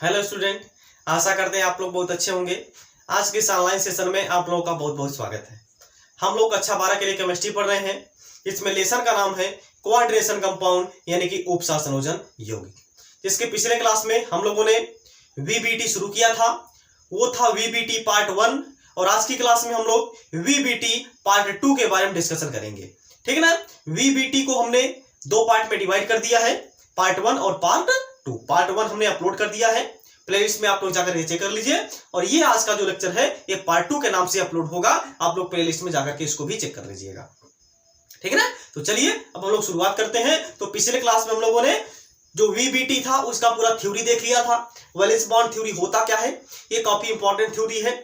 Hello student, आशा करते हैं आप लोग बहुत अच्छे होंगे। आज के इस ऑनलाइन सेशन में आप लोगों का बहुत बहुत स्वागत है। हम लोग कक्षा 12 के लिए केमिस्ट्री पढ़ रहे हैं। इसमें लेसन का नाम है कोऑर्डिनेशन कंपाउंड यानी कि उपसंयोजन यौगिक। जिसके पिछले क्लास में हम लोगों ने वीबीटी शुरू किया था, वो था वीबीटी पार्ट 1 और आज की क्लास में हम लोग वीबीटी पार्ट 2 के बारे में डिस्कशन करेंगे। ठीक है ना। वीबीटी को हमने दो पार्ट में डिवाइड कर दिया है, पार्ट 1 और पार्ट 2। पार्ट 1 हमने अपलोड कर दिया है, प्लेलिस्ट में आप लोग जाकर चेक कर लीजिए। और ये आज का जो लेक्चर है ये पार्ट 2 के नाम से अपलोड होगा, आप लोग प्लेलिस्ट में जाकर के इसको भी चेक कर लीजिएगा। ठीक है ना। तो चलिए अब हम लोग शुरुआत करते हैं। तो पिछले क्लास में हम लोगों ने जो वीबीटी था उसका पूरा थ्योरी देख लिया था। वैलेंस बॉन्ड थ्योरी होता क्या है, ये काफी इंपॉर्टेंट थ्योरी है।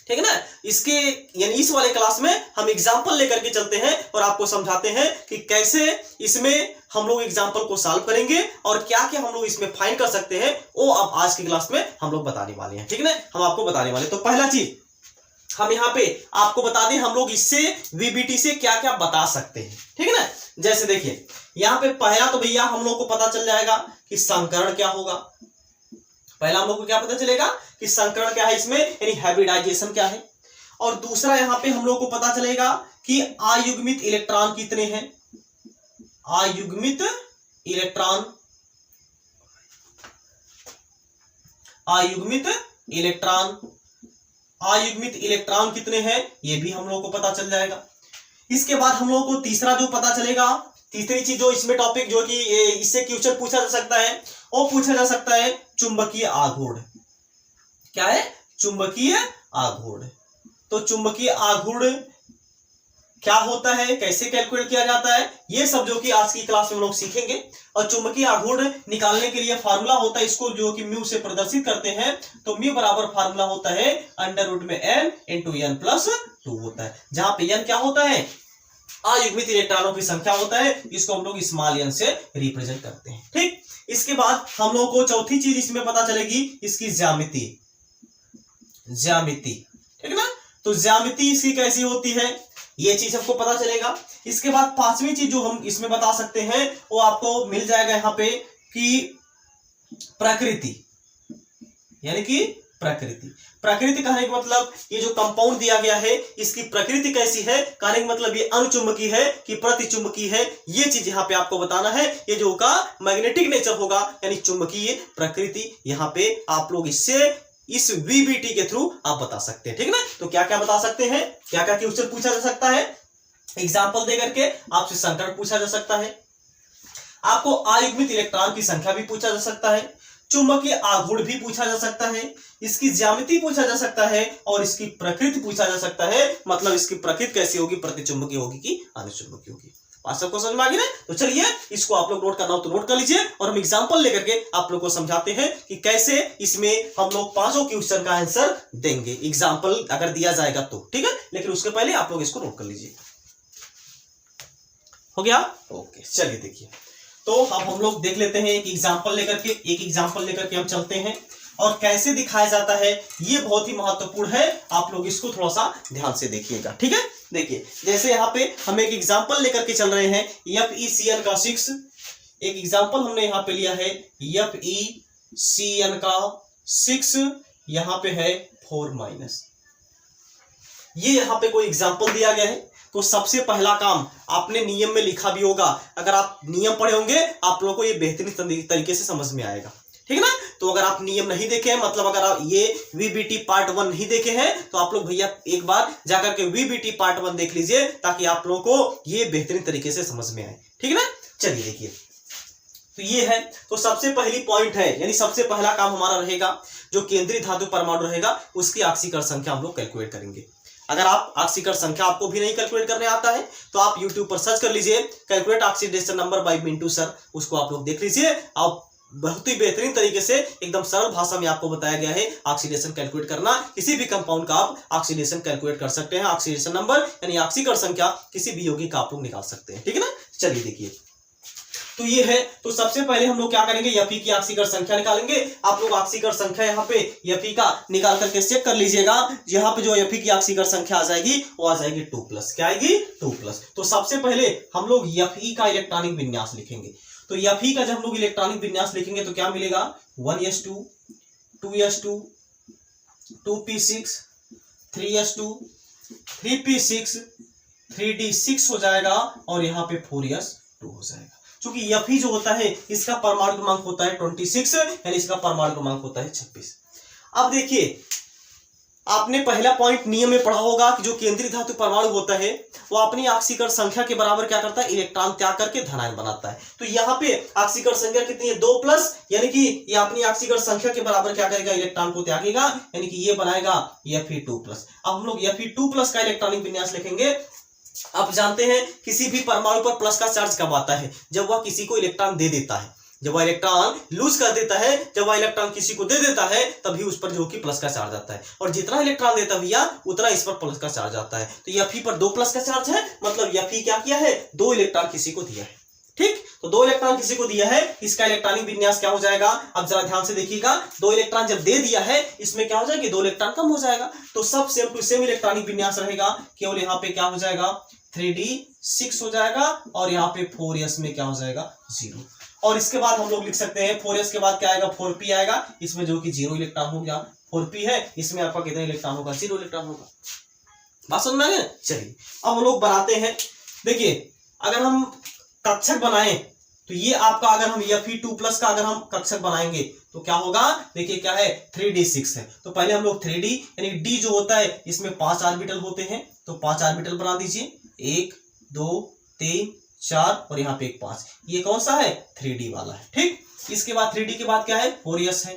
ठीक है ना। इसके यानी इस वाले क्लास में हम एग्जांपल लेकर के चलते हैं और आपको समझाते हैं कि कैसे इसमें हम लोग एग्जांपल को सॉल्व करेंगे और क्या क्या हम लोग इसमें फाइंड कर सकते हैं, वो अब आज की क्लास में हम लोग बताने वाले हैं। ठीक है ना, हम आपको बताने वाले। तो पहला चीज हम यहाँ पे आपको बता दें, हम लोग इससे वीबीटी से क्या क्या बता सकते हैं। ठीक है ना। जैसे देखिए यहाँ पे पहला तो भैया हम लोग को पता चल जाएगा कि संकरण क्या होगा। पहला हम लोग को क्या पता चलेगा कि संकरण क्या है इसमें, यानी हाइब्रिडाइजेशन क्या है। और दूसरा यहाँ पे हम लोग को पता चलेगा कि अयुग्मित इलेक्ट्रॉन कितने हैं। अयुग्मित इलेक्ट्रॉन, अयुग्मित इलेक्ट्रॉन, अयुग्मित इलेक्ट्रॉन कितने हैं ये भी हम लोग को पता चल जाएगा। इसके बाद हम लोग को तीसरा जो पता चलेगा, तीसरी चीज जो इसमें टॉपिक जो कि इससे क्वेश्चन पूछा जा सकता है, वो पूछा जा सकता है चुंबकीय आघूर्ण। क्या है? चुंबकीय आघूर्ण। तो चुंबकीय आघूर्ण क्या होता है, कैसे कैलकुलेट किया जाता है, ये सब जो कि आज की क्लास में हम लोग सीखेंगे। और चुंबकीय आघूर्ण निकालने के लिए फार्मूला होता है, इसको जो कि म्यू से प्रदर्शित करते हैं। तो म्यू बराबर फार्मूला होता है अंडर रूट में n इंटू n प्लस 2 होता है, जहां पे n क्या होता है, अयुग्मित इलेक्ट्रॉनों की संख्या होता है। इसको हम लोग स्मॉल n से रिप्रेजेंट करते हैं। ठीक। इसके बाद हम लोग को चौथी चीज इसमें पता चलेगी, इसकी ज्यामिति। ज्यामिति, ठीक है ना। तो ज्यामिति इसकी कैसी होती है, ये चीज हमको पता चलेगा। इसके बाद पांचवी चीज जो हम इसमें बता सकते हैं वो आपको मिल जाएगा यहाँ पे कि प्रकृति, यानी कि प्रकृति। प्रकृति कहने का मतलब ये जो कंपाउंड दिया गया है इसकी प्रकृति कैसी है, कहने का मतलब ये अनुचुंबकीय है कि प्रतिचुंबकीय है, ये चीज यहाँ पे आपको बताना है। ये जो का मैग्नेटिक नेचर होगा यानी चुंबकीय प्रकृति, यहाँ पे आप लोग इससे इस वीबीटी के थ्रू आप बता सकते हैं। ठीक है ना। तो क्या क्या बता सकते हैं, क्या क्या क्वेश्चन पूछा जा सकता है, एग्जाम्पल दे करके आपसे संकरण पूछा जा सकता है, आपको अयुग्मित इलेक्ट्रॉन की संख्या भी पूछा जा सकता है, चुंबकीय आघूर्ण भी पूछा जा सकता है, इसकी ज्यामिति पूछा जा सकता है और इसकी प्रकृति पूछा जा सकता है। मतलब इसकी प्रकृति कैसी होगी, प्रतिचुंबकीय होगी कि अनुचुंबकीय होगी। बात सबको समझ में आ गई ना। तो चलिए इसको आप लोग नोट करना हो तो नोट कर लीजिए और हम एग्जांपल लेकर के आप लोग को समझाते हैं कि कैसे इसमें हम लोग पांचों क्वेश्चन का आंसर देंगे, एग्जांपल अगर दिया जाएगा तो। ठीक है, लेकिन उसके पहले आप लोग इसको नोट कर लीजिए। हो गया? ओके, चलिए देखिए। तो अब हम लोग देख लेते हैं एक एग्जांपल लेकर के हम चलते हैं और कैसे दिखाया जाता है, ये बहुत ही महत्वपूर्ण है। आप लोग इसको थोड़ा सा ध्यान से देखिएगा। ठीक है। देखिए जैसे यहाँ पे हम एक एग्जांपल लेकर के चल रहे हैं, FeCN का 6। एक एग्जांपल हमने यहाँ पे लिया है FeCN का 6, यहाँ पे है 4-। ये यहाँ पे कोई एग्जांपल दिया गया है। तो सबसे पहला काम आपने नियम में लिखा भी होगा, अगर आप नियम पढ़े होंगे आप लोगों को ये बेहतरीन तरीके से समझ में आएगा। ठीक है ना। तो अगर आप नियम नहीं देखे हैं, मतलब अगर आप ये वीबीटी पार्ट 1 नहीं देखे हैं तो आप लोग भैया एक बार जाकर के वीबीटी पार्ट 1 देख लीजिए, ताकि आप लोगों को ये बेहतरीन तरीके से समझ में आए। ठीक है ना। चलिए देखिए, तो ये है, तो सबसे पहली पॉइंट है, यानी सबसे पहला काम हमारा रहेगा जो केंद्रीय धातु परमाणु रहेगा उसकी ऑक्सीकरण संख्या हम लोग कैलकुलेट करेंगे। अगर आप ऑक्सीकरण संख्या आपको भी नहीं कैलकुलेट करने आता है तो आप YouTube पर सर्च कर लीजिए calculate oxidation number by Mintu sir, उसको आप लोग देख लीजिए। आप बहुत ही बेहतरीन तरीके से एकदम सरल भाषा में आपको बताया गया है ऑक्सीडेशन कैलकुलेट करना। किसी भी कंपाउंड का आप ऑक्सीडेशन कैलकुलेट कर सकते हैं, ऑक्सीडेशन नंबर यानी ऑक्सीकरण संख्या किसी भी यौगिक का आप लोग निकाल सकते हैं। ठीक है ना। चलिए देखिए, तो ये है। तो सबसे पहले हम लोग क्या करेंगे, Fe की ऑक्सीकरण संख्या निकालेंगे। आप लोग ऑक्सीकरण संख्या यहाँ पे Fe का निकाल करके चेक कर लीजिएगा। यहाँ पे जो Fe की ऑक्सीकरण संख्या आ जाएगी वो आ जाएगी 2+। क्या आएगी? 2+। तो सबसे पहले हम लोग Fe का इलेक्ट्रॉनिक विन्यास लिखेंगे। तो Fe का जब हम लोग इलेक्ट्रॉनिक विन्यास लिखेंगे तो क्या मिलेगा 1s2 2s2 2p6 3s2 3p6 3d6 हो जाएगा और यहाँ पे 4s2 हो जाएगा। क्योंकि Fe जो होता है इसका परमाणु क्रमांक होता है 26 यानी इसका परमाणु क्रमांक होता है 26। अब देखिए आपने पहला पॉइंट नियम में पढ़ा होगा कि जो केंद्रीय धातु परमाणु होता है वो अपनी ऑक्सीकरण संख्या के बराबर क्या करता है, इलेक्ट्रॉन त्याग करके धनायन बनाता है। तो यहाँ पे ऑक्सीकरण संख्या कितनी है 2+, यानी कि ये अपनी ऑक्सीकरण संख्या के बराबर क्या करेगा, इलेक्ट्रॉन को त्यागेगा, यानी कि ये बनाएगा Fe2+। अब हम लोग Fe2+ का इलेक्ट्रॉनिक विन्यास लिखेंगे। आप जानते हैं किसी भी परमाणु पर प्लस का चार्ज कब आता है, जब वह किसी को इलेक्ट्रॉन दे देता है, जब वह इलेक्ट्रॉन लूज कर देता है, जब वह इलेक्ट्रॉन किसी को दे देता है तभी उस पर जो कि प्लस का चार्ज आता है। और जितना इलेक्ट्रॉन देता भैया उतना इस पर प्लस का चार्ज आता है। तो Fe पर 2 प्लस का चार्ज है, मतलब Fe क्या किया है, 2 इलेक्ट्रॉन किसी को दिया है। ठीक, तो 2 इलेक्ट्रॉन किसी को दिया है, इसका इलेक्ट्रॉनिक विन्यास क्या हो जाएगा। अब जरा ध्यान से देखिएगा, 2 इलेक्ट्रॉन जब दे दिया है इसमें क्या हो जाएगा, 2 इलेक्ट्रॉन कम हो जाएगा, तो सब सेम टू सेम इलेक्ट्रॉनिक विन्यास रहेगा। केवल यहाँ पे क्या हो जाएगा 3d6 हो जाएगा और यहाँ पे 4s में क्या हो जाएगा 0। और इसके बाद हम लोग लिख सकते हैं 4s के बाद क्या आएगा 4p आएगा, इसमें जो कि 0 इलेक्ट्रॉन हो गया। 4p है, इसमें आपका कितना इलेक्ट्रॉन होगा, 0 इलेक्ट्रॉन होगा। बात समझ में आ गई? चलिए अब हम लोग बनाते हैं। देखिए अगर हम कक्षक बनाएं तो ये आपका, अगर हम Fe2+ का अगर हम कक्षक बनाएंगे तो क्या होगा, देखिए क्या है 3d6 है। तो पहले हम लोग 3d यानी d जो होता है इसमें 5 ऑर्बिटल होते हैं, तो 5 ऑर्बिटल बना दीजिए, 1 2 3 4 और यहाँ पे एक 5। ये कौन सा है, 3d वाला है। ठीक, इसके बाद 3d के बाद क्या है 4s है,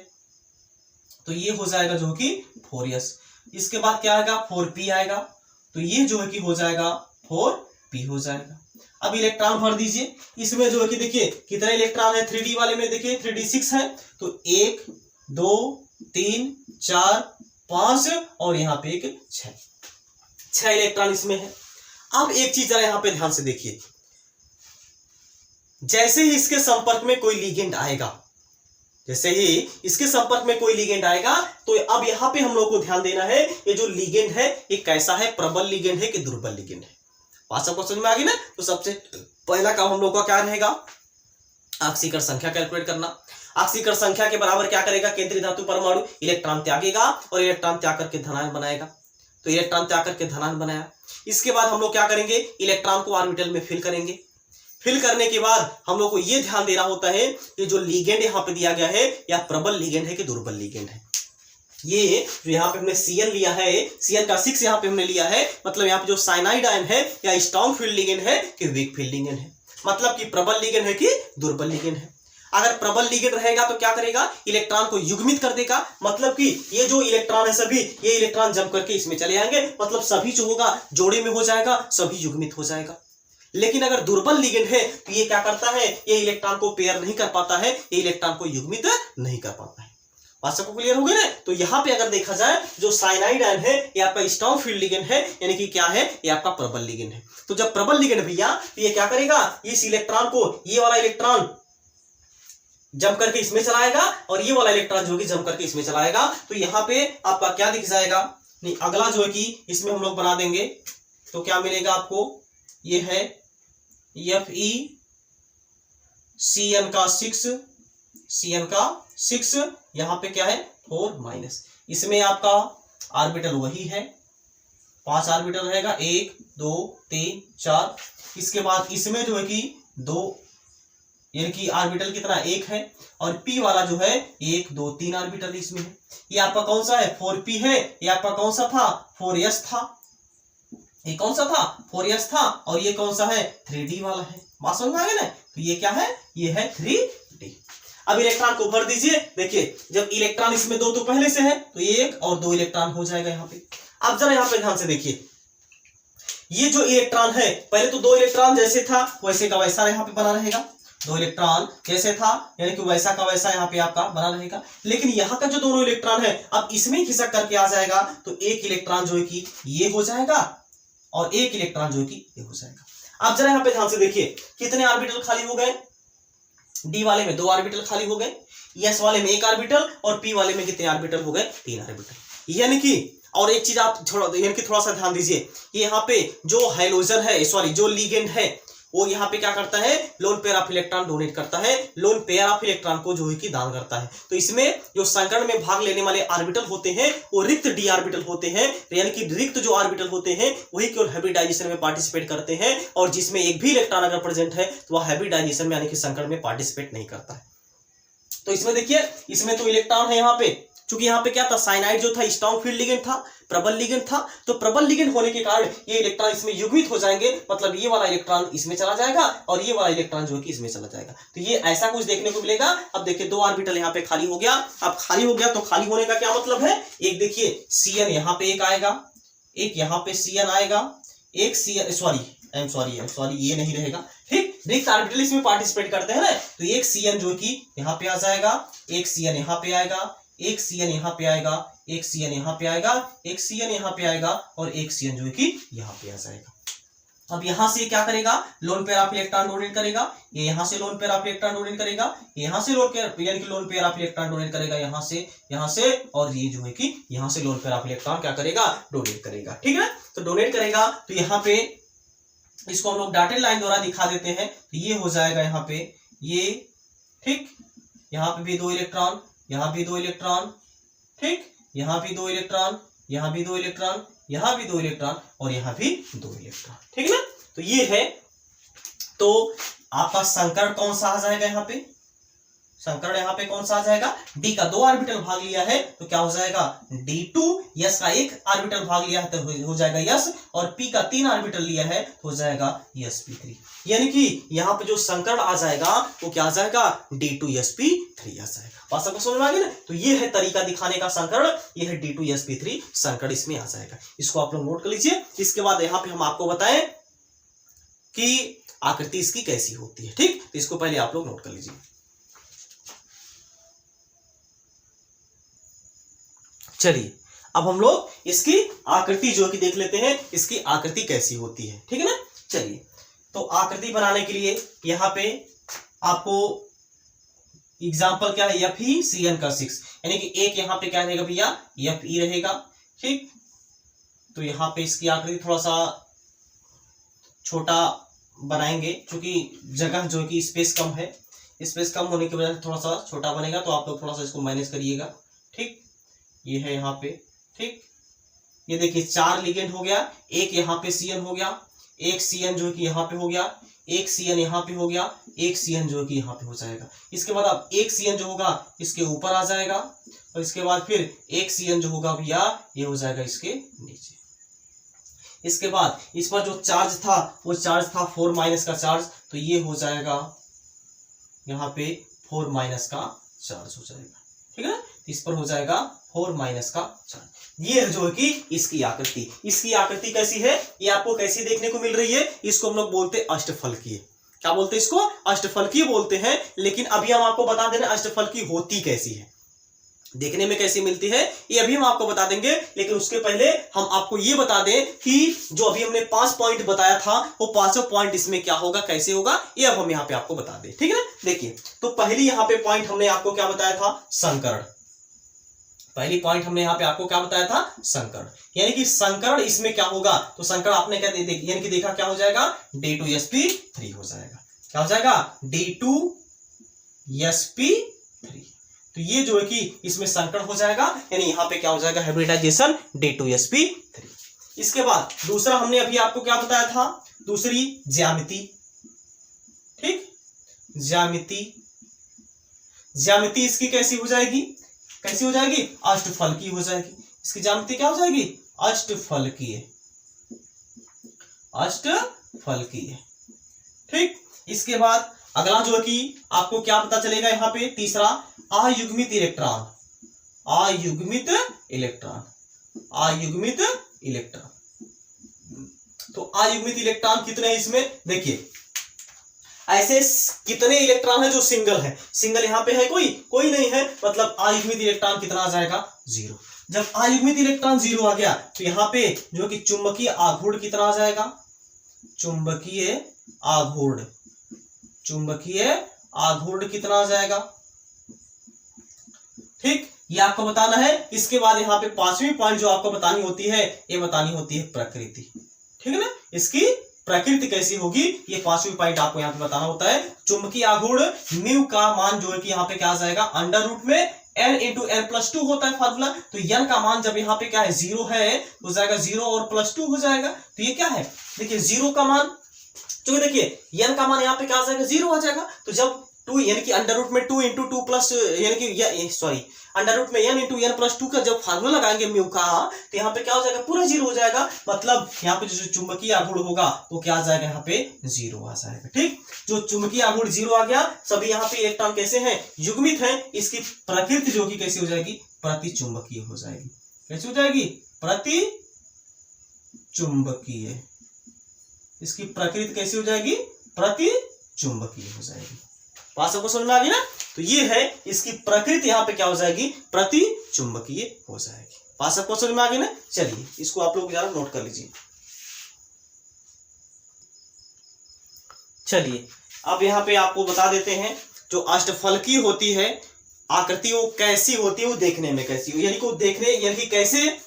तो ये हो जाएगा जो कि 4s। इसके बाद क्या आएगा 4p आएगा, तो ये जो है कि हो जाएगा 4p हो जाएगा। अब इलेक्ट्रॉन भर दीजिए, इसमें जो है कि देखिए कितने इलेक्ट्रॉन है 3d वाले में, देखिए 3d6 है, तो 1 2 3 4 5 और यहाँ पे एक 6 इलेक्ट्रॉन इसमें है। अब एक चीज जरा यहाँ पे ध्यान से देखिए, जैसे ही इसके संपर्क में कोई लिगेंड आएगा, जैसे ही इसके संपर्क में कोई लिगेंड आएगा, तो अब यहाँ पे हम लोग को ध्यान देना है ये जो लिगेंड है ये कैसा है, प्रबल लिगेंड है कि दुर्बल लिगेंड है। बात सबको समझ में आ गई ना। तो सबसे पहला काम हम लोग का क्या रहेगा, ऑक्सीकरण संख्या कैलकुलेट करना। ऑक्सीकरण संख्या के बराबर क्या करेगा, केंद्रीय धातु परमाणु इलेक्ट्रॉन त्यागेगा और इलेक्ट्रॉन त्याग करके धनायन बनाएगा, तो इलेक्ट्रॉन त्याग करके धनायन बनाया। इसके बाद हम लोग क्या करेंगे, इलेक्ट्रॉन को ऑर्बिटल में फिल करेंगे। फिल करने के बाद हम लोग को यह ध्यान देना होता है कि जो लिगेंड यहाँ पे दिया गया है या प्रबल लिगेंड है कि दुर्बल लिगेंड है। ये जो यहाँ पे हमने Cn लिया है, Cn का 6 यहाँ पे हमने लिया है, मतलब यहाँ पे जो साइनाइड आयन है या स्ट्रॉन्ग फील्ड लिगेंड है कि वीक फील्ड लिगेंड है, मतलब कि प्रबल लिगेंड है कि दुर्बल लिगेंड है। अगर प्रबल लिगेंड रहेगा तो क्या करेगा, इलेक्ट्रॉन को युग्मित कर देगा, मतलब कि ये जो इलेक्ट्रॉन है सभी ये इलेक्ट्रॉन जम करके इसमें चले आएंगे, मतलब सभी जो होगा जोड़े में हो जाएगा, सभी युग्मित हो जाएगा। लेकिन अगर दुर्बल लिगेंड है तो ये क्या करता है, ये इलेक्ट्रॉन को पेयर नहीं कर पाता है, ये इलेक्ट्रॉन को युग्मित नहीं कर पाता है। बात सबको क्लियर हो गई ना। तो यहाँ पे अगर देखा जाए जो साइनाइड आयन है ये आपका स्ट्रॉन्ग फील्ड लिगेंड है, यानी कि क्या है, ये आपका प्रबल लिगेंड है। तो जब प्रबल लिगेंड भैया तो ये क्या करेगा, इस इलेक्ट्रॉन को, ये वाला इलेक्ट्रॉन जम करके इसमें चलाएगा और ये वाला इलेक्ट्रॉन जो कि जम करके इसमें चलाएगा। तो यहाँ पे आपका क्या दिख जाएगा, नहीं अगला जो है कि इसमें हम लोग बना देंगे तो क्या मिलेगा आपको, ये है Fe Cn का 6 यहाँ पे क्या है 4-, इसमें आपका ऑर्बिटल वही है, 5 ऑर्बिटल रहेगा, 1 2 3 4। इसके बाद इसमें जो है कि 2 यानी कि ऑर्बिटल कितना 1 है, और p वाला जो है 1 2 3 ऑर्बिटल इसमें है। ये आपका कौन सा है 4p है, ये आपका कौन सा था 4s था, ये कौन सा था 4s था, और ये कौन सा है 3d वाला है। बात समझ में आ गई ना। तो ये क्या है, ये है 3d। अब इलेक्ट्रॉन को भर दीजिए, देखिए जब इलेक्ट्रॉन इसमें 2 तो पहले से है तो 1 और 2 इलेक्ट्रॉन हो जाएगा यहाँ पे। अब जरा यहाँ पे ध्यान से देखिए, ये जो इलेक्ट्रॉन है पहले तो 2 इलेक्ट्रॉन जैसे था वैसे का वैसा यहाँ पे बना रहेगा, 2 इलेक्ट्रॉन जैसे था यानी कि वैसा का वैसा यहाँ पे आपका बना रहेगा। लेकिन यहाँ का जो दोनों इलेक्ट्रॉन है अब इसमें खिसक करके आ जाएगा, तो एक इलेक्ट्रॉन जो है कि ये हो जाएगा और एक इलेक्ट्रॉन जो है कि ये हो जाएगा। अब जरा यहाँ पे ध्यान से देखिए कितने ऑर्बिटल खाली हो गए, डी वाले में 2 ऑर्बिटल खाली हो गए, एस वाले में 1 ऑर्बिटल और पी वाले में कितने ऑर्बिटल हो गए 3 ऑर्बिटल। यानी कि और एक चीज आप यानी कि थोड़ा सा ध्यान दीजिए, यहाँ पे जो हाइड्रोजन है, सॉरी जो लिगेंड है वो यहाँ पे क्या करता है, lone pair of electron donate करता है, लोन पेयर ऑफ इलेक्ट्रॉन को जो है कि दान करता है। तो इसमें जो संकरण में भाग लेने वाले ऑर्बिटल होते हैं वो रिक्त डी ऑर्बिटल होते हैं, यानी कि रिक्त जो ऑर्बिटल होते हैं वही केवल हाइब्रिडाइजेशन में पार्टिसिपेट करते हैं, और जिसमें एक भी इलेक्ट्रॉन अगर प्रेजेंट है तो वह हाइब्रिडाइजेशन में यानी कि संकरण में पार्टिसिपेट नहीं करता है। तो इसमें देखिए, इसमें तो इलेक्ट्रॉन है यहाँ पे, क्योंकि यहाँ पे क्या था, साइनाइड जो था स्ट्रॉन्ग फील्ड लिगेंड था, प्रबल लिगेंड था, तो प्रबल लिगेंड होने के कारण ये इलेक्ट्रॉन इसमें युग्मित हो जाएंगे, मतलब ये वाला इलेक्ट्रॉन इसमें चला जाएगा और ये वाला इलेक्ट्रॉन जो है कि इसमें चला जाएगा। तो ये ऐसा कुछ देखने को मिलेगा। अब देखिए 2 ऑर्बिटल यहाँ पे खाली हो गया। अब खाली हो गया तो खाली होने का क्या मतलब है, एक देखिए Cn यहाँ पे एक आएगा, एक यहाँ पे Cn आएगा, एक Cn सॉरी ये नहीं रहेगा, ठीक। रिक्त ऑर्बिटल इसमें पार्टिसिपेट करते हैं ना, तो एक Cn जो कि यहाँ पे आ जाएगा, एक Cn यहाँ पे आएगा, एक Cn यहाँ पे आएगा, एक Cn यहाँ पे आएगा, एक Cn यहाँ पे आएगा और एक Cn जो है कि यहाँ पे आ जाएगा। अब यहाँ से क्या करेगा, lone pair of electron donate करेगा, ये यहाँ से lone pair of electron donate करेगा, यहाँ से lone pair of electron donate करेगा, यहाँ से और ये जो है कि यहाँ से लोन पेयर ऑफ इलेक्ट्रॉन क्या करेगा, डोनेट करेगा, ठीक है। तो डोनेट करेगा तो यहाँ पे इसको हम लोग डॉटेड लाइन द्वारा दिखा देते हैं, तो ये हो जाएगा यहाँ पे ये, ठीक। यहाँ पे भी 2 इलेक्ट्रॉन, यहाँ भी 2 इलेक्ट्रॉन, ठीक, यहाँ भी 2 इलेक्ट्रॉन, यहाँ भी 2 इलेक्ट्रॉन, यहाँ भी 2 इलेक्ट्रॉन और यहाँ भी 2 इलेक्ट्रॉन, ठीक है ना। तो ये है, तो आपका संकरण कौन सा आ जाएगा, यहाँ पे संकरण यहाँ पे कौन सा आ जाएगा, डी का 2 ऑर्बिटल भाग लिया है तो क्या हो जाएगा D2, यस का 1 ऑर्बिटल भाग लिया है तो हो जाएगा यस, और P का 3 ऑर्बिटल लिया है तो हो जाएगा sp3, यानी कि यहाँ पे जो संकरण आ जाएगा वो क्या आ जाएगा, D2sp3 आ जाएगा। बात सबको समझ में आ गई ना। तो ये है तरीका दिखाने का संकरण, ये है D2sp3 संकरण इसमें आ जाएगा। इसको आप लोग नोट कर लीजिए। इसके बाद यहाँ पे हम आपको बताएं कि आकृति इसकी कैसी होती है, ठीक। तो इसको पहले आप लोग नोट कर लीजिए। चलिए अब हम लोग इसकी आकृति जो कि देख लेते हैं, इसकी आकृति कैसी होती है, ठीक है ना। चलिए, तो आकृति बनाने के लिए यहाँ पे आपको एग्जाम्पल क्या है, FeCN का 6, यानी कि एक यहाँ पे क्या रहेगा भैया, Fe रहेगा, ठीक। तो यहाँ पे इसकी आकृति थोड़ा सा छोटा बनाएंगे, क्योंकि जगह जो कि स्पेस कम है, स्पेस कम होने की वजह से थोड़ा सा छोटा बनेगा, तो आप लोग थोड़ा सा इसको मैनेज करिएगा, ठीक। ये है यहाँ पे, ठीक। ये देखिए 4 लिगेंड हो गया, एक यहाँ पे Cn हो गया, एक Cn जो कि यहाँ पे हो गया, एक Cn यहाँ पे हो गया, एक Cn जो कि यहाँ पे हो जाएगा। इसके बाद अब एक Cn जो होगा इसके ऊपर आ जाएगा, और इसके बाद फिर एक Cn जो होगा भैया ये हो जाएगा इसके नीचे। इसके बाद इस पर जो चार्ज था वो चार्ज था 4- का चार्ज, तो ये हो जाएगा यहाँ पे 4- का चार्ज हो जाएगा, ठीक है ना। इस पर हो जाएगा 4- का चार्ज। ये जो है कि इसकी आकृति, इसकी आकृति कैसी है, ये आपको कैसी देखने को मिल रही है, इसको हम लोग बोलते हैं अष्टफलकीय। क्या बोलते हैं इसको, अष्टफलकीय बोलते हैं। लेकिन अभी हम आपको बता दे रहे हैं अष्टफलकीय होती कैसी है, देखने में कैसी मिलती है, ये अभी हम आपको बता देंगे। लेकिन उसके पहले हम आपको ये बता दें कि जो अभी हमने 5 पॉइंट बताया था वो 5 पॉइंट इसमें क्या होगा, कैसे होगा, ये अब हम यहाँ पे आपको बता दें, ठीक है ना। देखिए, तो पहली यहाँ पे पॉइंट हमने आपको क्या बताया था, संकरण। पहली पॉइंट हमने यहाँ पे आपको क्या बताया था, संकरण, यानी कि संकरण इसमें क्या होगा, तो संकरण आपने क्या यानी कि देखा क्या हो जाएगा, D2sp3 हो जाएगा। क्या हो जाएगा, D2sp3। तो ये जो है कि इसमें संकरण हो जाएगा, यानी यहाँ पे क्या हो जाएगा, हाइब्रिडाइजेशन D2sp3। इसके बाद दूसरा हमने अभी आपको क्या बताया था, दूसरी ज्यामिति, ठीक। ज्यामिति इसकी कैसी हो जाएगी, कैसी हो जाएगी, अष्टफलकीय हो जाएगी। इसकी ज्यामिति क्या हो जाएगी, अष्टफलकीय, ठीक। इसके बाद अगला जो है कि आपको क्या पता चलेगा, यहाँ पे तीसरा अयुग्मित इलेक्ट्रॉन, तो अयुग्मित इलेक्ट्रॉन कितने हैं इसमें, देखिए ऐसे कितने इलेक्ट्रॉन है जो सिंगल है, सिंगल यहाँ पे है कोई नहीं है, मतलब अयुग्मित इलेक्ट्रॉन कितना आ जाएगा, 0। जब अयुग्मित इलेक्ट्रॉन 0 आ गया तो यहाँ पे जो कि चुंबकीय आघूर्ण कितना आ जाएगा, चुंबकीय आघूर्ण कितना आ जाएगा, ठीक। ये आपको बताना है। इसके बाद यहाँ पे 5वीं पॉइंट जो आपको बतानी होती है, ये बतानी होती है प्रकृति, ठीक है ना, इसकी प्रकृति कैसी होगी, ये पांचवी पॉइंट आपको यहाँ पे बताना होता है। चुंबकीय आघूर्ण म्यू का मान जो है कि यहाँ पे क्या आ जाएगा, अंडर रूट में n इंटू एन प्लस 2 होता है फार्मूला। तो n का मान जब यहाँ पे क्या है 0 है तो हो जाएगा 0 और प्लस 2 हो जाएगा। तो ये क्या है, देखिए 0 का मान, तो देखिए n का मान यहाँ पे क्या आ जाएगा 0 आ जाएगा। तो जब 2 यानी कि अंडर रूट में 2 इंटू 2 प्लस यानी कि सॉरी अंडर रूट में n इंटू एन प्लस 2 का जब फार्मूला लगाएंगे म्यू का, तो यहाँ पे क्या हो जाएगा, पूरा 0 हो जाएगा। मतलब यहाँ पे जो चुंबकीय आघूर्ण होगा वो क्या आ जाएगा, यहाँ पे 0 आ जाएगा। ठीक, जो चुंबकीय आघूर्ण 0 आ गया। सभी यहाँ पे इलेक्ट्रॉन कैसे हैं, युग्मित हैं। इसकी प्रकृति जो कि कैसी हो जाएगी, प्रतिचुंबकीय हो जाएगी। कैसी हो जाएगी, प्रतिचुंबकीय। इसकी प्रकृति कैसी हो जाएगी, प्रतिचुंबकीय हो जाएगी। बात सबको समझ में आ गई ना। तो ये है इसकी प्रकृति, यहाँ पे क्या हो जाएगी, प्रतिचुंबकीय हो जाएगी। बात सबको समझ में आ गई ना। चलिए इसको आप लोग जरा नोट कर लीजिए। चलिए अब यहाँ पे आपको बता देते हैं जो अष्टफलकीय होती है आकृति वो कैसी होती है, वो देखने में कैसी हो, यानी कि देखने यानी कि कैसे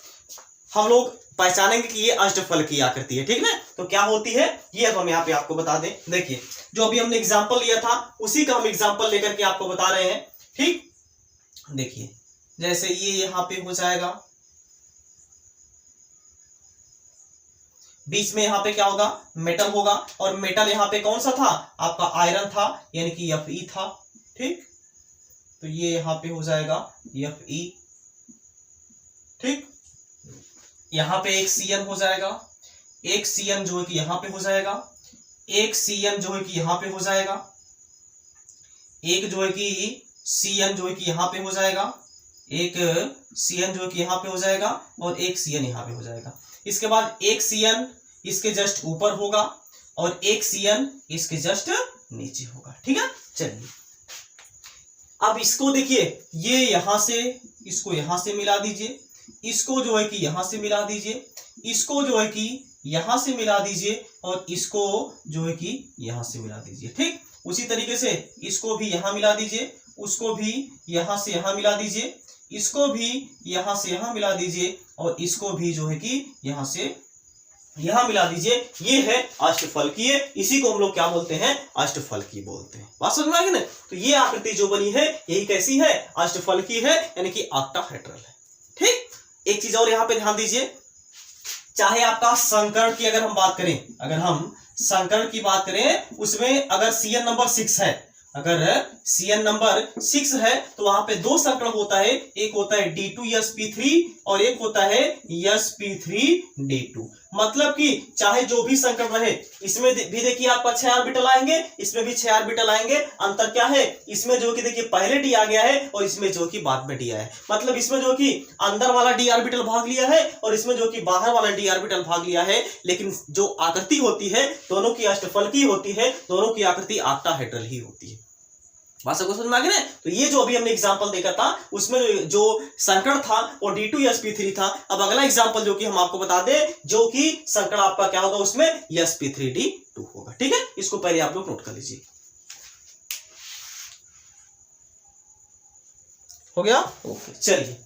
हम लोग पहचानेंगे कि ये अष्टफलकीय आकृति है। ठीक ना, तो क्या होती है ये अब हम यहाँ पे आपको बता दें। देखिए जो अभी हमने एग्जांपल लिया था उसी का हम एग्जांपल लेकर के आपको बता रहे हैं। ठीक, देखिए जैसे ये यहाँ पे हो जाएगा, बीच में यहाँ पे क्या होगा, मेटल होगा। और मेटल यहाँ पे कौन सा था, आपका आयरन था, यानी कि Fe था। ठीक, तो ये यहाँ पे हो जाएगा Fe। ठीक, यहाँ पे एक Cn हो जाएगा, एक Cn जो है कि यहाँ पे हो जाएगा, एक Cn जो है कि यहाँ पे हो जाएगा, एक जो है कि Cn जो है कि यहाँ पे हो जाएगा, एक Cn जो है कि यहाँ पे हो जाएगा, और एक Cn यहाँ पे हो जाएगा। इसके बाद एक Cn इसके जस्ट ऊपर होगा और एक Cn इसके जस्ट नीचे होगा। ठीक है, चलिए अब इसको देखिए, ये यहां से इसको यहां से मिला दीजिए, इसको जो है कि यहां से मिला दीजिए, इसको जो है कि यहां से मिला दीजिए, और इसको जो है कि यहां से मिला दीजिए। ठीक, उसी तरीके से इसको भी यहां मिला दीजिए, उसको भी यहां से यहां मिला दीजिए, इसको भी यहां से यहां मिला दीजिए, और इसको भी जो है कि यहां से यहां मिला दीजिए। ये है अष्टफलकीय, इसी को हम लोग क्या बोलते हैं, अष्टफलकीय बोलते हैं। बात समझ में आ गई ना। तो ये आकृति जो बनी है यही कैसी है, अष्टफलकीय है, यानी कि ऑक्टाहेड्रल है। ठीक, एक चीज और यहाँ पे ध्यान दीजिए, चाहे आपका संकर्ण की अगर हम बात करें, अगर हम संकर्ण की बात करें उसमें अगर Cn नंबर 6 है, अगर Cn नंबर 6 है तो वहां पे दो संकरण होता है, एक होता है D2sp3 और एक होता है sp3d2। मतलब कि चाहे जो भी संकरण रहे, इसमें भी देखिए आपका 6 ऑर्बिटल आएंगे, इसमें भी 6 ऑर्बिटल आएंगे। अंतर क्या है, इसमें जो कि देखिए पहले d आ गया है और इसमें जो कि बाद में d आया है। मतलब इसमें जो कि अंदर वाला d ऑर्बिटल भाग लिया है और इसमें जो कि बाहर वाला d ऑर्बिटल भाग लिया है, लेकिन जो आकृति होती है दोनों की अष्टफलकीय होती है, दोनों की आकृति ऑक्टाहेड्रल ही होती है। बात सबको समझ में आ गई ना। तो ये जो अभी हमने एग्जांपल देखा था उसमें जो संकरण था वो D2sp3 था। अब अगला एग्जांपल जो कि हम आपको बता दें, जो कि संकरण आपका क्या होगा उसमें sp3d2 होगा। ठीक है, इसको पहले आप लोग नोट कर लीजिए। हो गया, ओके। चलिए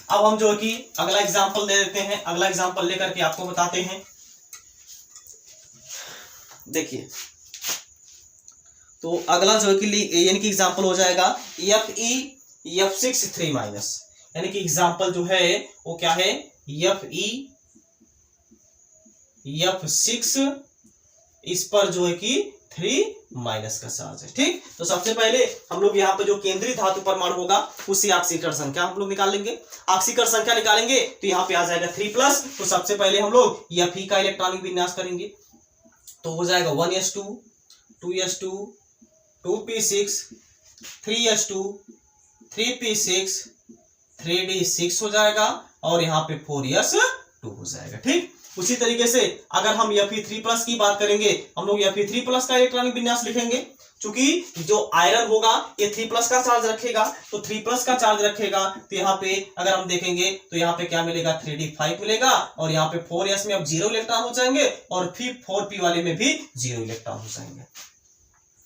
अब हम जो है कि अगला एग्जांपल दे देते हैं, अगला एग्जांपल लेकर के आपको बताते हैं। देखिए तो अगला जो है कि यानी कि एग्जांपल हो जाएगा Fe F6 3-, यानी कि एग्जांपल जो है वो क्या है, Fe F6, इस पर जो है कि 3- का चार्ज है। ठीक, तो सबसे पहले हम लोग यहाँ पे जो केंद्रीय धातु परमाणु होगा उससे ऑक्सीकरण संख्या हम लोग निकाल लेंगे। ऑक्सीकरण संख्या निकालेंगे तो यहाँ पे आ जाएगा 3+। तो सबसे पहले हम लोग Fe का इलेक्ट्रॉनिक विन्यास करेंगे, तो हो जाएगा 1s2 2s2 2p6 3s2 3p6 3d6 हो जाएगा, और यहाँ पे 4s2 हो जाएगा। ठीक, उसी तरीके से अगर हम Fe3+ की बात करेंगे, हम लोग Fe3+ का इलेक्ट्रॉनिक विन्यास लिखेंगे। चूंकि जो आयरन होगा ये 3+ का चार्ज रखेगा, तो 3+ का चार्ज रखेगा, तो यहाँ पे अगर हम देखेंगे तो यहाँ पे क्या मिलेगा, 3d5 मिलेगा, और यहाँ पे 4s में अब 0 इलेक्ट्रॉन हो जाएंगे, और फिर 4p वाले में भी 0 इलेक्ट्रॉन हो जाएंगे।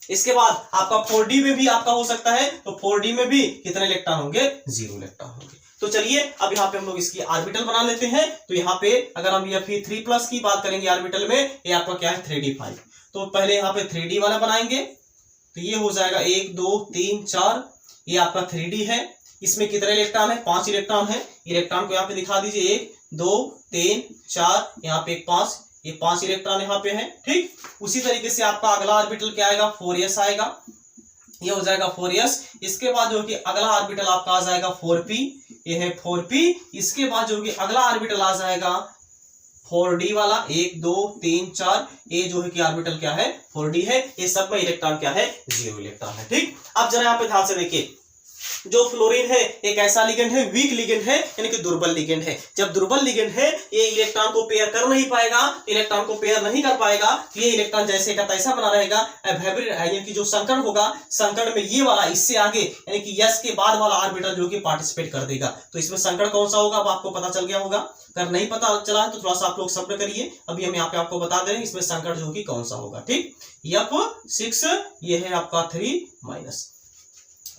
इसके बाद आपका 4d में भी आपका हो सकता है, तो 4d में भी कितने इलेक्ट्रॉन होंगे, 0 इलेक्ट्रॉन होंगे। तो चलिए अब यहाँ पे हम लोग इसकी ऑर्बिटल बना लेते हैं। तो यहाँ पे अगर हम ये 3+ की बात करेंगे ऑर्बिटल में, ये आपका क्या है 3d5। तो पहले यहाँ पे 3d वाला बनाएंगे, तो ये हो जाएगा 1 2 3 4, ये आपका 3d है। इसमें कितने इलेक्ट्रॉन है, 5 इलेक्ट्रॉन है। इलेक्ट्रॉन को यहाँ पे दिखा दीजिए, 1 2 3 4, यहाँ पे 5, ये 5 इलेक्ट्रॉन यहाँ पे है। ठीक, उसी तरीके से आपका अगला ऑर्बिटल क्या आएगा, 4s आएगा, ये हो जाएगा 4s। इसके बाद जो कि अगला ऑर्बिटल आपका आ जाएगा 4p, ये है 4p। इसके बाद जो कि अगला ऑर्बिटल आ जाएगा 4d वाला, 1 2 3 4, ये जो है कि ऑर्बिटल क्या है 4d है। ये सब में इलेक्ट्रॉन क्या है, 0 इलेक्ट्रॉन है। ठीक, अब जरा यहाँ पे ध्यान से देखिए, जो फ्लोरीन है एक ऐसा लिगेंड है, वीक लिगेंड है, यानी कि दुर्बल लिगेंड है। जब दुर्बल लिगेंड है, ये इलेक्ट्रॉन को पेयर कर नहीं पाएगा, इलेक्ट्रॉन को पेयर नहीं कर पाएगा, तो ये इलेक्ट्रॉन जैसे का तैसा बना रहेगा। यानी कि जो संकड़ होगा, संकड़ में ये वाला इससे आगे यानी कि यस के बाद वाला ऑर्बिटल जो कि पार्टिसिपेट कर देगा। तो इसमें संकड़ कौन सा होगा, अब आपको पता चल गया होगा। अगर नहीं पता चला है तो थोड़ा सा आप लोग सब्र करिए, अभी हम यहाँ पे आपको बता दे रहे हैं इसमें संकड़ जो कि कौन सा होगा। ठीक, F6, ये है आपका 3-।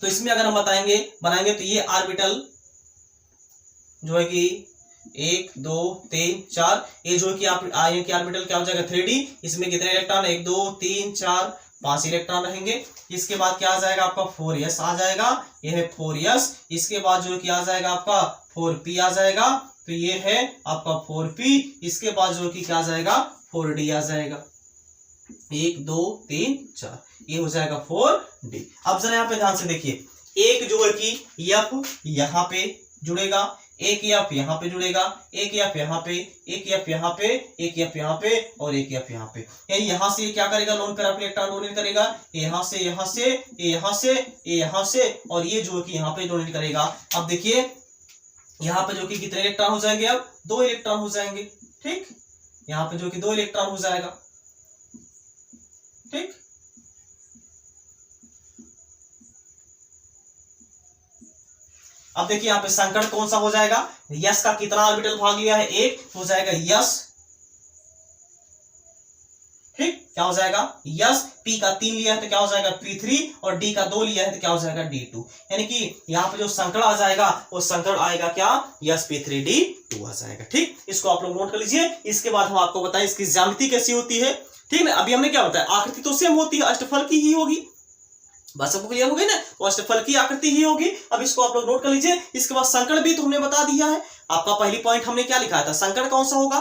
तो इसमें अगर हम बनाएंगे तो ये ऑर्बिटल जो है कि 1 2 3 4, ये जो है कि ऑर्बिटल क्या हो जाएगा 3d। इसमें कितने इलेक्ट्रॉन, 1 2 3 4 5 इलेक्ट्रॉन रहेंगे। इसके बाद क्या आ जाएगा आपका 4s आ जाएगा, ये है 4s। इसके बाद जो है कि आ जाएगा आपका 4p आ जाएगा, तो ये है आपका 4p। इसके बाद जो है कि क्या आ जाएगा 4d आ जाएगा, 1 2 3 4, ये हो जाएगा 4d। अब जरा यहाँ पे ध्यान से देखिए, एक जो है कि F यहाँ पे जुड़ेगा, एक F यहाँ पे जुड़ेगा, एक F यहाँ पे, एक F यहाँ पे, एक F यहाँ पे और एक F यहाँ पे। यानी यहाँ से क्या करेगा, lone pair of electron donate करेगा, यहाँ से यहाँ से, यहाँ से, यहाँ से, और ये जो है कि यहाँ पे डोनेट करेगा। अब देखिए यहाँ पे जो कि कितने इलेक्ट्रॉन हो जाएंगे, अब 2 इलेक्ट्रॉन हो जाएंगे। ठीक, यहाँ पे जो कि 2 इलेक्ट्रॉन हो जाएगा। ठीक, अब देखिए यहाँ पे संकट कौन सा हो जाएगा, यस का कितना ऑर्बिटल भाग लिया है, 1 हो जाएगा यस। ठीक, क्या हो जाएगा यस। पी का 3 लिया है तो क्या हो जाएगा P3, और डी का 2 लिया है तो क्या हो जाएगा D2। यानी कि यहाँ पे जो संकट आ जाएगा वो संकट आएगा क्या, यस P3D2 आ जाएगा। ठीक, इसको आप लोग नोट कर लीजिए। इसके बाद हम आपको बताएं इसकी ज्यामिति कैसी होती है। ठीक ना, अभी हमने क्या बताया, आकृति तो सेम होती है, अष्टफल की ही होगी। बस सबको क्लियर हो गई ना, तो अष्टफल की आकृति ही होगी। अब इसको आप लोग नोट कर लीजिए। इसके बाद संकट भी तो हमने बता दिया है। आपका पहली पॉइंट हमने क्या लिखा था, संकट कौन सा होगा,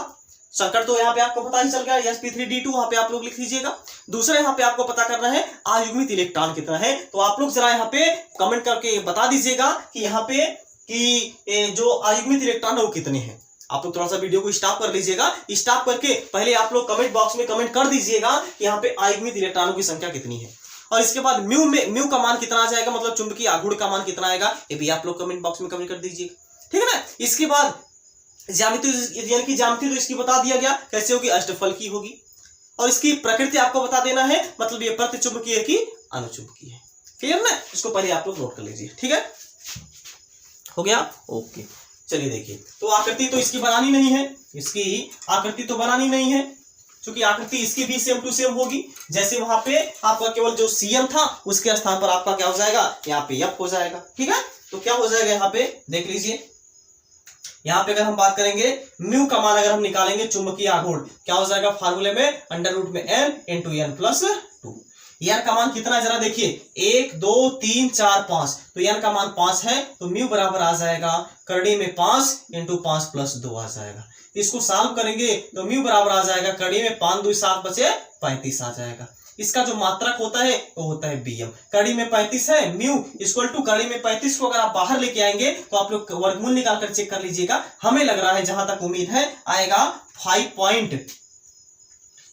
संकट तो यहाँ पे आपको पता ही चल गया, यस P3D2, वहां पे आप लोग लिख लीजिएगा। दूसरा यहाँ पे आपको पता करना है आयुग्मित इलेक्ट्रॉन कितना है। तो आप लोग जरा यहाँ पे कमेंट करके बता दीजिएगा कि यहाँ पे कि जो आयुग्मित इलेक्ट्रॉन है वो कितने हैं। आप लोग थोड़ा सा वीडियो को स्टॉप कर लीजिएगा, स्टॉप करके पहले आप लोग कमेंट बॉक्स में कमेंट कर दीजिएगा कि यहाँ पे आयुग्मित इलेक्ट्रॉनों की संख्या कितनी है। और इसके बाद म्यू का मान कितना आ जाएगा, मतलब चुंबकीय आघूर्ण का मान कितना आएगा, ये भी आप लोग कमेंट बॉक्स में कमेंट कर दीजिएगा। ठीक है ना। इसके बाद ज्यामिति यानी कि ज्यामिति तो इसकी बता दिया गया कैसे होगी, अष्टफल की होगी। और इसकी प्रकृति आपको बता देना है, मतलब ये प्रतिचुंबकीय है कि अनुचुंबकीय है। क्लियर ना, इसको पहले आप लोग नोट कर लीजिए। ठीक है, हो गया, ओके। चलिए देखिए, तो आकृति तो इसकी बनानी नहीं है, इसकी आकृति तो बनानी नहीं है, क्योंकि आकृति इसकी भी सेम टू सेम होगी। जैसे वहां पे आपका केवल जो CM था उसके स्थान पर आपका क्या हो जाएगा, यहाँ पे F हो जाएगा। ठीक है, तो क्या हो जाएगा यहाँ पे देख लीजिए। यहाँ पे अगर हम बात करेंगे म्यू का मान अगर हम निकालेंगे चुंबकीय आघूर्ण, क्या हो जाएगा फार्मूले में √n × n+2। n का मान कितना है जरा देखिए, 1 2 3 4 5, तो n का मान 5 है, तो म्यू बराबर आ जाएगा करड़ी में 5 × 5 + 2 आ जाएगा। इसको सॉल्व करेंगे तो म्यू बराबर आ जाएगा करड़ी में 5 2 7 बचे 35 आ जाएगा। इसका जो मात्रक होता है वो होता है Bm। कड़ी में 35 है, म्यू इक्वल टू कड़ी में 35 को अगर आप बाहर लेके आएंगे तो आप लोग वर्गमूल निकाल कर चेक कर लीजिएगा। हमें लग रहा है जहां तक उम्मीद है आएगा 5 पॉइंट,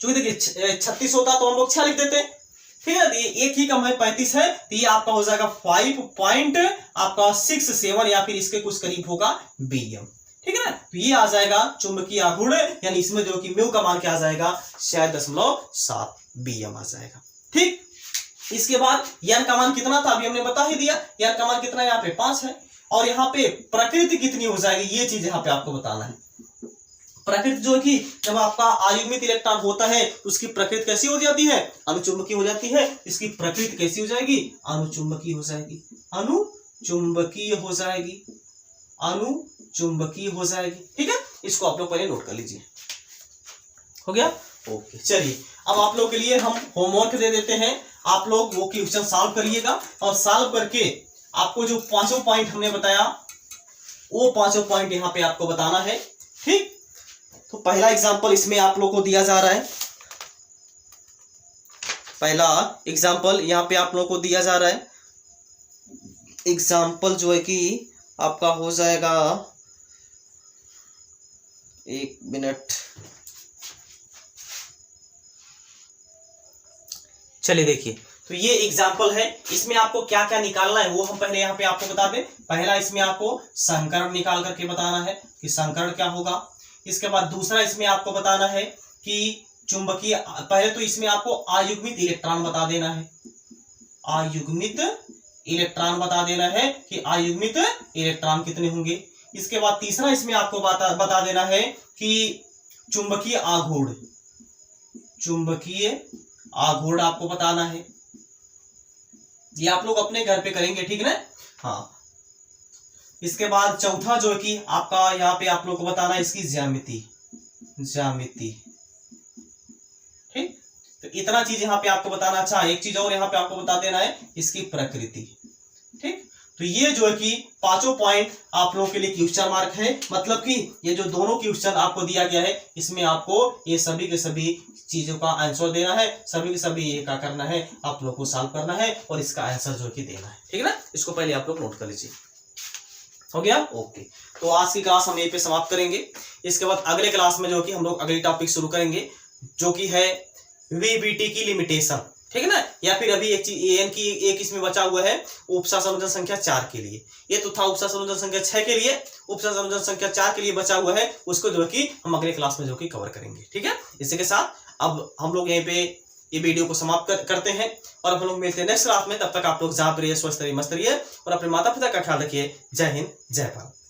चूंकि देखिए 36 होता तो हम लोग 6 लिख देते। ठीक है, ये एक ही कम है 35 है, तो ये आपका हो जाएगा 5.67 या फिर इसके कुछ करीब होगा Bm। ठीक है ना, तो ये आ जाएगा चुंबकीय आघूर्ण, यानी इसमें जो कि म्यू का मान क्या आ जाएगा 6.7 Bm आ जाएगा। ठीक, इसके बाद n का मान कितना था अभी हमने बता ही दिया, n का मान कितना यहाँ पे 5 है। और यहाँ पे प्रकृति कितनी हो जाएगी ये चीज यहाँ पे आपको बताना है। प्रकृति जो है कि जब आपका अयुग्मित इलेक्ट्रॉन होता है तो उसकी प्रकृति कैसी हो जाती है, अनुचुंबकीय हो जाती है। इसकी प्रकृति कैसी हो जाएगी, अनुचुंबकीय हो जाएगी, अनुचुंबकीय हो जाएगी, अनुचुंबकीय हो जाएगी। ठीक है, इसको आप लोग पहले नोट कर लीजिए। हो गया, ओके। चलिए अब आप लोग के लिए हम होमवर्क दे देते हैं, आप लोग वो क्वेश्चन सॉल्व करिएगा और सॉल्व करके आपको जो 5 पॉइंट हमने बताया वो 5 पॉइंट यहाँ पे आपको बताना है। ठीक, तो पहला एग्जांपल इसमें आप लोग को दिया जा रहा है, पहला एग्जांपल यहाँ पे आप लोग को दिया जा रहा है। एग्जांपल जो है कि आपका हो जाएगा, 1 मिनट, चलिए देखिए। तो ये एग्जाम्पल है, इसमें आपको क्या क्या निकालना है वो हम पहले यहाँ पे आपको बता दें। पहला इसमें आपको संकरण निकाल करके बताना है कि संकरण क्या होगा। इसके बाद दूसरा इसमें आपको बताना है कि चुंबकीय, पहले तो इसमें आपको अयुग्मित इलेक्ट्रॉन बता देना है, अयुग्मित इलेक्ट्रॉन बता देना है कि अयुग्मित इलेक्ट्रॉन कितने होंगे। इसके बाद तीसरा इसमें आपको बता देना है कि चुंबकीय आघूर्ण, चुंबकीय आघूर्ण आपको बताना है। ये आप लोग अपने घर पे करेंगे, ठीक ना। हाँ, इसके बाद चौथा जो है कि आपका यहाँ पे आप लोग को बताना है इसकी ज्यामिति, ज्यामिति। ठीक, तो इतना चीज यहाँ पे आपको बताना। अच्छा, एक चीज और यहाँ पे आपको बता देना है, इसकी प्रकृति। ठीक, तो ये जो है कि 5 पॉइंट आप लोगों के लिए क्वेश्चन मार्क है, मतलब कि ये जो दोनों क्वेश्चन आपको दिया गया है इसमें आपको ये सभी के सभी चीजों का आंसर देना है, सभी के सभी ये क्या करना है, आप लोग को सॉल्व करना है और इसका आंसर जो कि देना है। ठीक है ना, इसको पहले आप लोग नोट कर लीजिए। हो गया, ओके। तो आज की क्लास हम यहीं पे समाप्त करेंगे। इसके बाद अगले क्लास में जो कि हम लोग अगली टॉपिक शुरू करेंगे जो कि है वीबीटी की लिमिटेशन। ठीक है ना, या फिर अभी एक चीज एन की एक इसमें बचा हुआ है उपसा संयोजन संख्या 4 के लिए। ये तो था उपसा संयोजन संख्या 6 के लिए, उपसा संयोजन संख्या 4 के लिए बचा हुआ है, उसको जो है कि हम अगले क्लास में जो कि कवर करेंगे। ठीक है, इसी के साथ अब हम लोग यहीं पे ये वीडियो को समाप्त करते हैं और अब हम लोग मिलते हैं नेक्स्ट क्लास में। तब तक आप लोग जहाँ पर रहिए, स्वस्थ रहिए, मस्त रहिए और अपने माता पिता का ख्याल रखिए। जय हिंद, जय भारत।